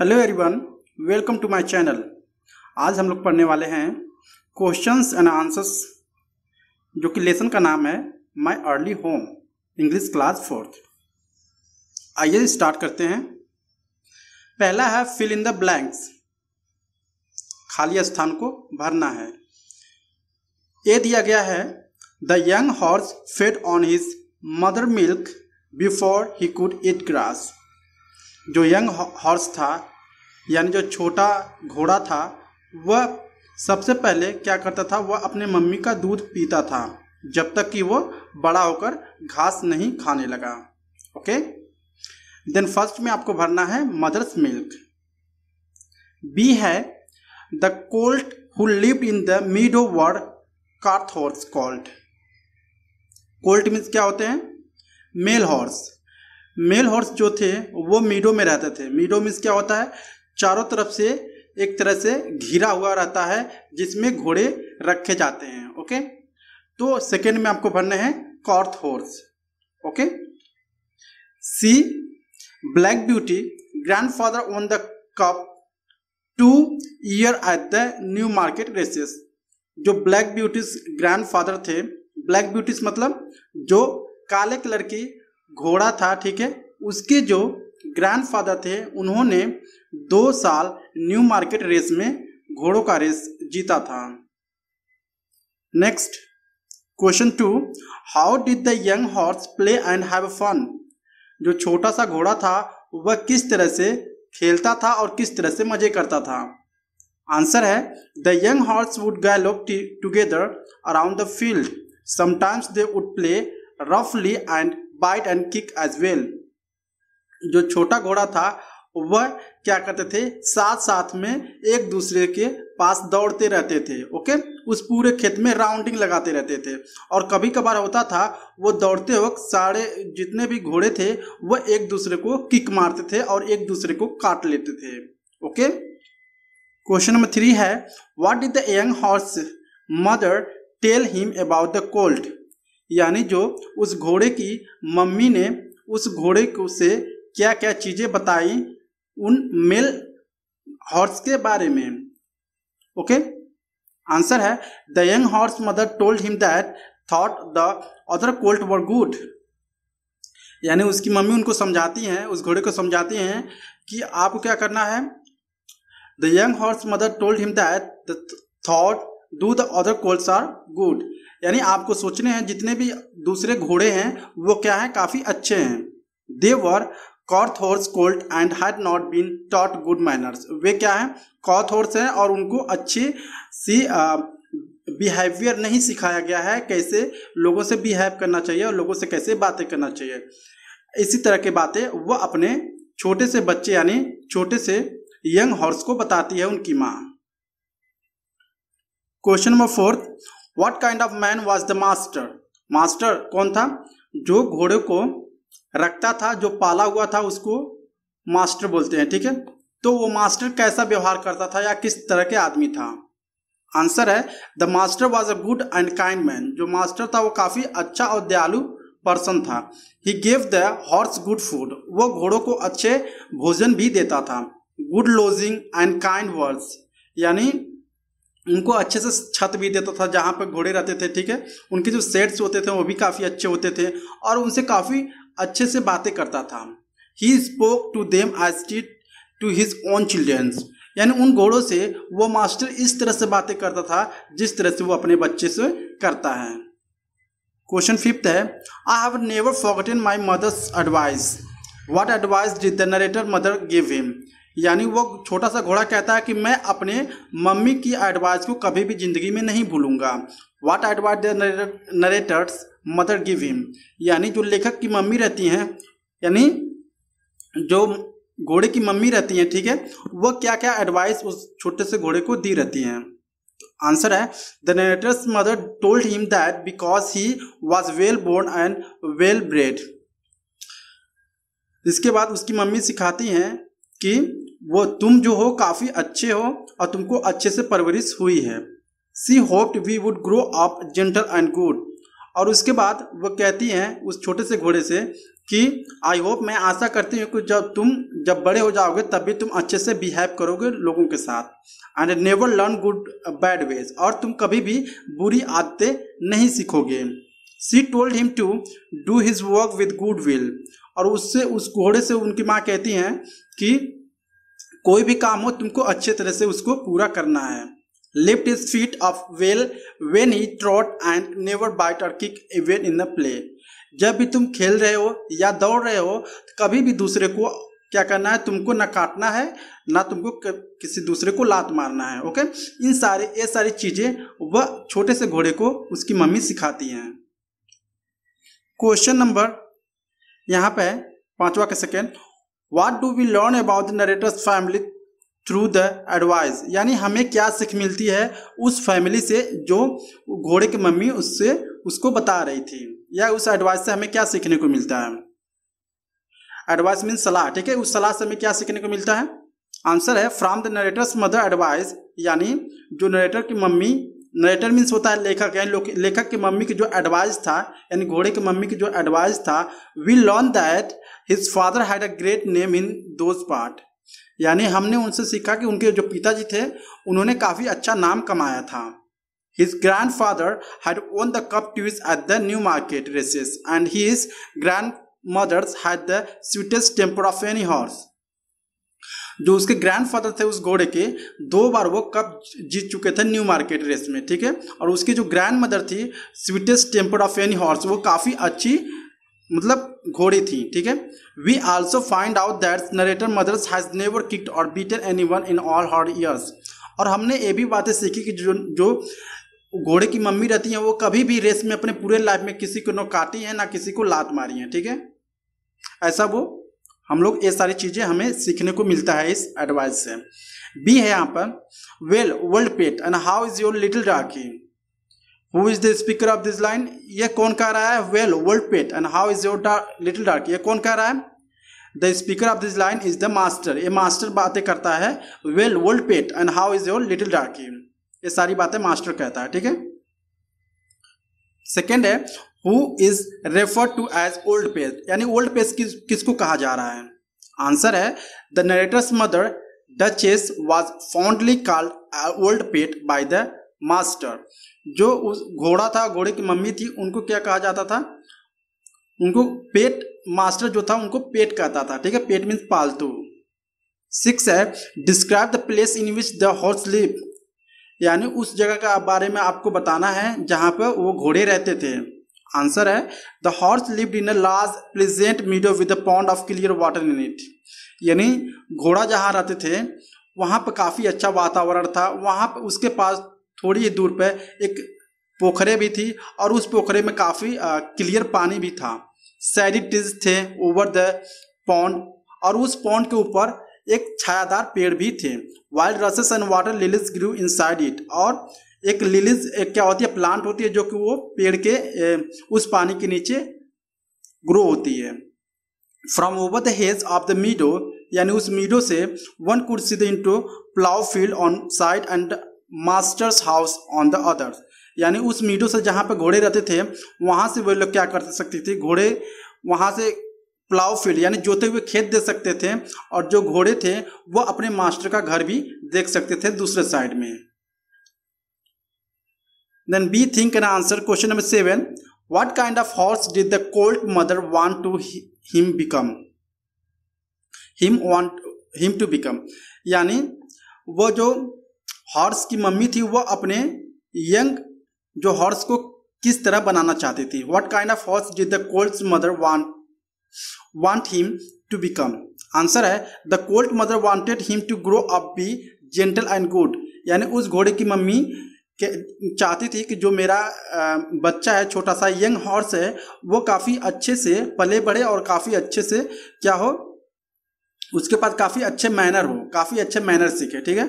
Hello everyone, welcome to my channel. आज हम लोग पढ़ने वाले हैं क्वेश्चंस एंड आंसर्स, जो कि लेसन का नाम है my early home, English class 4th। आइए स्टार्ट करते हैं। पहला है फिल इन द ब्लैंक्स, खाली स्थान को भरना है। ये दिया गया है the young horse fade on his mother milk before he could eat grass. जो यंग हॉर्स था यानी जो छोटा घोड़ा था, वह सबसे पहले क्या करता था, वह अपने मम्मी का दूध पीता था जब तक कि वो बड़ा होकर घास नहीं खाने लगा। ओके, देन फर्स्ट में आपको भरना है मदर्स मिल्क। बी है the colt who lived in the meadow were carthorse called. Colt means क्या होते हैं? Mail horse. मेल हॉर्स जो थे वो मीडो में रहते थे। मीडो मीन्स क्या होता है? चारों तरफ से एक तरह से घिरा हुआ रहता है जिसमें घोड़े रखे जाते हैं। ओके, तो सेकेंड में आपको भरने हैं cart horse. Okay, C Black Beauty grandfather won the cup 2 year at the Newmarket races. जो ब्लैक ब्यूटीज ग्रैंडफादर थे, ब्लैक ब्यूटीज मतलब जो काले कलर की घोड़ा था, ठीक है, उसके जो ग्रैंडफादर थे उन्होंने 2 साल न्यू मार्केट रेस में घोड़ों का रेस जीता था। Next question 2, how did the young horse play and have fun. जो छोटा सा घोड़ा था वह किस तरह से खेलता था और किस तरह से मजे करता था। आंसर है the young horse would gallop together around the field, sometimes they would play रफली and bite and kick as well. जो छोटा घोड़ा था वह क्या करते थे, साथ साथ में एक दूसरे के पास दौड़ते रहते थे। ओके, उस पूरे खेत में राउंडिंग लगाते रहते थे और कभी कभार होता था वो दौड़ते वक्त सारे जितने भी घोड़े थे वह एक दूसरे को किक मारते थे और एक दूसरे को काट लेते थे। ओके, क्वेश्चन नंबर 3 है what did the young horse mother tell him about the colt. यानी जो उस घोड़े की मम्मी ने उस घोड़े को से क्या क्या चीजें बताई उन मेल हॉर्स के बारे में। ओके, आंसर है the young horse mother told him that thought the other Colt were good. यानी उसकी मम्मी उनको समझाती हैं, उस घोड़े को समझाती हैं कि आपको क्या करना है। The young horse mother told him that the thought do the other colts are good. यानी आपको सोचने हैं जितने भी दूसरे घोड़े हैं वो क्या है, काफी अच्छे हैं। They were cart colt and had not been taught good manners. वे क्या है, कॉर्थ हॉर्स हैं और उनको अच्छी सी बिहेवियर नहीं सिखाया गया है, कैसे लोगों से बिहेव करना चाहिए और लोगों से कैसे बातें करना चाहिए। इसी तरह की बातें वह अपने छोटे से बच्चे यानी छोटे से यंग हॉर्स को बताती है उनकी माँ। Question number 4, what kind of man was the master. Master कौन था? जो घोड़े को रखता था, जो पाला हुआ था, उसको मास्टर बोलते हैं। ठीक है, तो वो मास्टर कैसा व्यवहार करता था या किस तरह के आदमी था। आंसर है the master was a good and kind man. जो मास्टर था वो काफी अच्छा और दयालु पर्सन था। He gave the horse good food. वो घोड़ों को अच्छे भोजन भी देता था। Good lodging and kind words, यानी उनको अच्छे से छत भी देता था जहाँ पर घोड़े रहते थे। ठीक है, उनके जो सेट्स होते थे वो भी काफ़ी अच्छे होते थे और उनसे काफ़ी अच्छे से बातें करता था। He spoke to them as did to his own childrens. यानी उन घोड़ों से वो मास्टर इस तरह से बातें करता था जिस तरह से वो अपने बच्चे से करता है। क्वेश्चन 5 है I have never forgotten my mother's advice. What advice did the narrator mother give him. यानी वो छोटा सा घोड़ा कहता है कि मैं अपने मम्मी की एडवाइस को कभी भी जिंदगी में नहीं भूलूंगा। What advice the narrator's mother give him. यानी जो लेखक की मम्मी रहती हैं, यानी जो घोड़े की मम्मी रहती हैं, ठीक है, वो क्या क्या एडवाइस उस छोटे से घोड़े को दी रहती हैं। आंसर है the narrator's mother told him that because he was well born and well bred. इसके बाद उसकी मम्मी सिखाती हैं कि वो तुम जो हो काफ़ी अच्छे हो और तुमको अच्छे से परवरिश हुई है। She hoped we would grow up gentle and good. और उसके बाद वो कहती हैं उस छोटे से घोड़े से कि आई होप, मैं आशा करती हूँ कि जब बड़े हो जाओगे तब भी तुम अच्छे से बिहेव करोगे लोगों के साथ। And never learn good bad ways, और तुम कभी भी बुरी आदतें नहीं सीखोगे। She told him to do his work with good will, और उससे उस घोड़े से उनकी माँ कहती हैं कि कोई भी काम हो तुमको अच्छे तरह से उसको पूरा करना है। Lift his feet off well when he trot and never bite or kick even in the play. जब भी तुम खेल रहे हो या दौड़ रहे हो तो कभी भी दूसरे को क्या करना है, तुमको ना काटना है ना तुमको किसी दूसरे को लात मारना है। ओके, ये सारी चीजें वह छोटे से घोड़े को उसकी मम्मी सिखाती हैं। क्वेश्चन नंबर यहाँ पे 5वां का second, what do we learn about the narrator's family through the advice, यानी हमें क्या सीख मिलती है उस फैमिली से जो घोड़े की मम्मी उसको बता रही थी, या उस एडवाइस से हमें क्या सीखने को मिलता है। एडवाइस मीन सलाह, ठीक है, उस सलाह से हमें क्या सीखने को मिलता है। आंसर है from the narrator's mother advice, यानी जो नरेटर की मम्मी, नरेटर मीन्स होता है लेखक, यानी लेखक की मम्मी की जो एडवाइस था, यानी घोड़े की मम्मी की जो एडवाइस था, we learn that his father had a great name in those part, यानी हमने उनसे सीखा कि उनके जो पिताजी थे उन्होंने काफी अच्छा नाम कमाया था। His grandfather had won the cup twice at the Newmarket races, and his grandmothers had the sweetest temper of any horse. जो उसके ग्रैंडफादर थे उस घोड़े के, 2 बार वो कप जीत चुके थे न्यू मार्केट रेस में, ठीक है। और उसकी जो ग्रैंड मदर थी, sweetest temper of any horse, वो काफ़ी अच्छी मतलब घोड़ी थी, ठीक है। We also find out that narrator mother's has never kicked or beaten anyone in all her years, और हमने ये भी बातें सीखी कि जो घोड़े की मम्मी रहती हैं वो कभी भी रेस में अपने पूरे लाइफ में किसी को न काटी है ना किसी को लात मारी है, ठीक है। ऐसा वो हम लोग ये सारी चीजें हमें सीखने को मिलता है इस एडवाइस से। बी है यहाँ पर, well world pet and how is your little डार्की, who is the speaker of this line, ये कौन कह रहा है, well world pet and how is your little डार्की, ये कौन कह रहा है। The speaker of this line is the master, ये मास्टर बातें करता है, well world pet and how is your little डार्की, ये सारी बातें मास्टर कहता है, ठीक है। सेकेंड है, who is referred to as old page, यानी ओल्ड पेज किसको कहा जा रहा है। आंसर है the narrator's mother duchess was fondly called old pet by the master, जो उस घोड़ा था, घोड़े की मम्मी थी, उनको क्या कहा जाता था, उनको पेट, मास्टर जो था उनको पेट कहता था, ठीक है, पेट मीन्स पालतू। 6 है, describe the place in which the horse live, यानी उस जगह का बारे में आपको बताना है जहां पर वो घोड़े रहते थे। आंसर है the horse lived in a large pleasant मीडो with a pond of clear water in it, यानी घोड़ा जहां रहते थे वहां पर काफी अच्छा वातावरण था, वहां पर उसके पास थोड़ी ही दूर पे एक पोखरे भी थी और उस पोखरे में काफी क्लियर पानी भी था। सैडी ट्रीज थे ओवर द पॉन्ड, और उस पॉन्ड के ऊपर एक छायादार पेड़ भी थे। Wild rushes and water lilies grew inside it, और एक लिलीज क्या होती है, प्लांट होती है जो कि वो पेड़ के उस पानी के नीचे ग्रो होती है। From over the hedge of the मीडो, यानी उस मीडो से one could see the into plough field on side and masters house on the other, यानी उस मीडो से जहाँ पे घोड़े रहते थे वहां से वो लोग क्या कर सकते थे, घोड़े वहां से प्लाउ फील्ड यानी जोते हुए खेत देख सकते थे, और जो घोड़े थे वो अपने मास्टर का घर भी देख सकते थे दूसरे साइड में। Then B think and answer question number 7. What kind of horse did the colt mother want him to become? यानी वो जो हॉर्स की मम्मी थी वो अपने यंग जो हॉर्स को किस तरह बनाना चाहती थी। What kind of horse did the colt's mother want him to become? Answer है the colt mother wanted him to grow up be gentle and good, यानी उस घोड़े की मम्मी चाहती थी कि जो मेरा बच्चा है, छोटा सा यंग हॉर्स है, वो काफ़ी अच्छे से पले बढ़े और काफ़ी अच्छे से क्या हो, उसके पास काफ़ी अच्छे मैनर हो, काफ़ी अच्छे मैनर सीखे, ठीक है।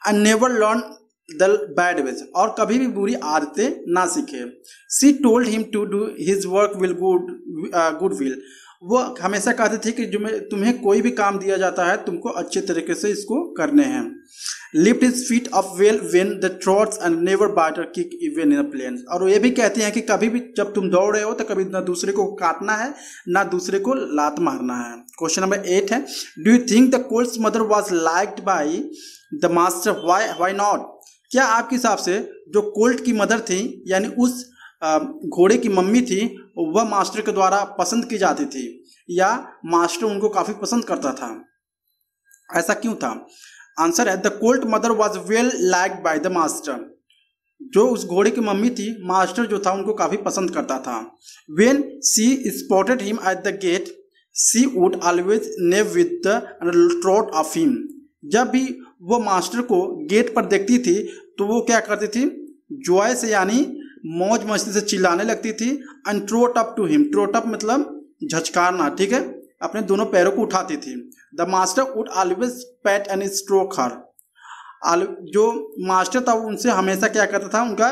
And never learn the bad ways, और कभी भी बुरी आदतें ना सीखे। She told him to do his work will good will, वो हमेशा कहते थे कि जो तुम्हें कोई भी काम दिया जाता है तुमको अच्छे तरीके से इसको करने हैं। Lift his feet up well when the trots and never bite or kick even in a plain. और ये भी कहते हैं कि कभी भी जब तुम दौड़ रहे हो तो कभी ना दूसरे को काटना है ना दूसरे को लात मारना है। क्वेश्चन नंबर 8 है, do you think the Colts mother was liked by the master, why not? क्या आपके हिसाब से जो कोल्ट की मदर थी यानी उस घोड़े की मम्मी थी वह मास्टर के द्वारा पसंद की जाती थी या मास्टर उनको काफी पसंद करता था? ऐसा क्यों था? आंसर है the Colt mother was well liked by the master. जो उस घोड़े की मम्मी थी मास्टर जो था उनको काफी पसंद करता था। When she spotted him at the gate she would always neigh with the trot of him. जब भी वो मास्टर को गेट पर देखती थी तो वो क्या करती थी, जॉय से यानी मौज मस्ती से चिल्लाने लगती थी। And trot up to him, trot up मतलब झचकारना, ठीक है, अपने दोनों पैरों को उठाती थी। The master would always pat and stroke her. जो मास्टर था वो उनसे हमेशा क्या करता था, उनका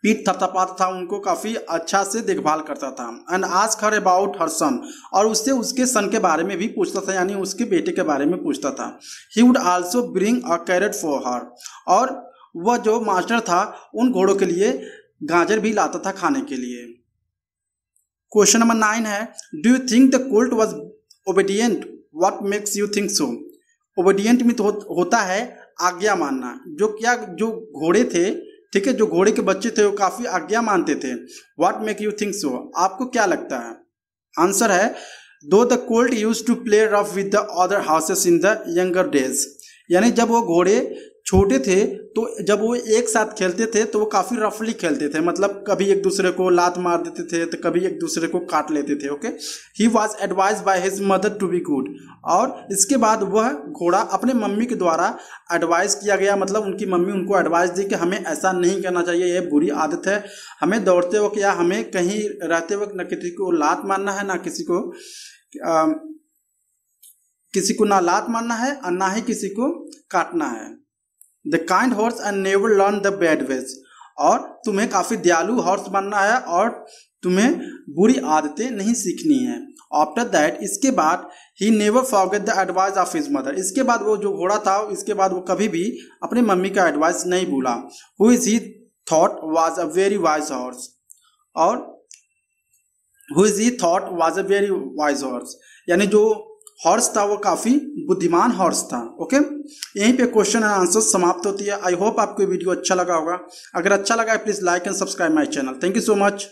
पीठ थपथपाता था, उनको काफी अच्छा से देखभाल करता था। And ask her about her son, और उससे उसके सन के बारे में भी पूछता था यानी उसके बेटे के बारे में पूछता था। He would also bring a carrot for her, और वह जो मास्टर था उन घोड़ों के लिए गाजर भी लाता था खाने के लिए। क्वेश्चन नंबर 9 है, do you think the Colt was obedient, what makes you think so? Obedient में तो होता है आज्ञा मानना। जो घोड़े थे, ठीक है, जो घोड़े के बच्चे थे वो काफी आज्ञा मानते थे। What make you think so, आपको क्या लगता है? आंसर है though the colt used to play rough with the other horses in the younger days. यानी जब वो घोड़े छोटे थे तो जब वो एक साथ खेलते थे तो वो काफी रफली खेलते थे, मतलब कभी एक दूसरे को लात मार देते थे तो कभी एक दूसरे को काट लेते थे। Okay, he was advise by his mother to be good, और इसके बाद वह घोड़ा अपने मम्मी के द्वारा एडवाइस किया गया, मतलब उनकी मम्मी उनको एडवाइस दी कि हमें ऐसा नहीं करना चाहिए, यह बुरी आदत है, हमें दौड़ते वक्त या हमें कहीं रहते वक्त न किसी को लात मारना है, ना किसी को ना लात मारना है और ना ही किसी को काटना है। The kind horse and never learn the bad ways, और तुम्हें काफी दयालु हॉर्स बनना है और तुम्हें बुरी आदतें नहीं सीखनी है। आफ्टर दैट, इसके बाद, he never forget the advice of his mother, इसके बाद वो जो घोड़ा था इसके बाद वो कभी भी अपनी मम्मी का एडवाइस नहीं भूला। Who is he thought was a very wise horse, और who is he thought was a very wise horse, यानी जो हॉर्स था वो काफी बुद्धिमान हॉर्स था। ओके, यहीं पे क्वेश्चन एंड आंसर समाप्त होती है। आई होप आपको वीडियो अच्छा लगा होगा। अगर अच्छा लगा है please like and subscribe my channel. Thank you so much.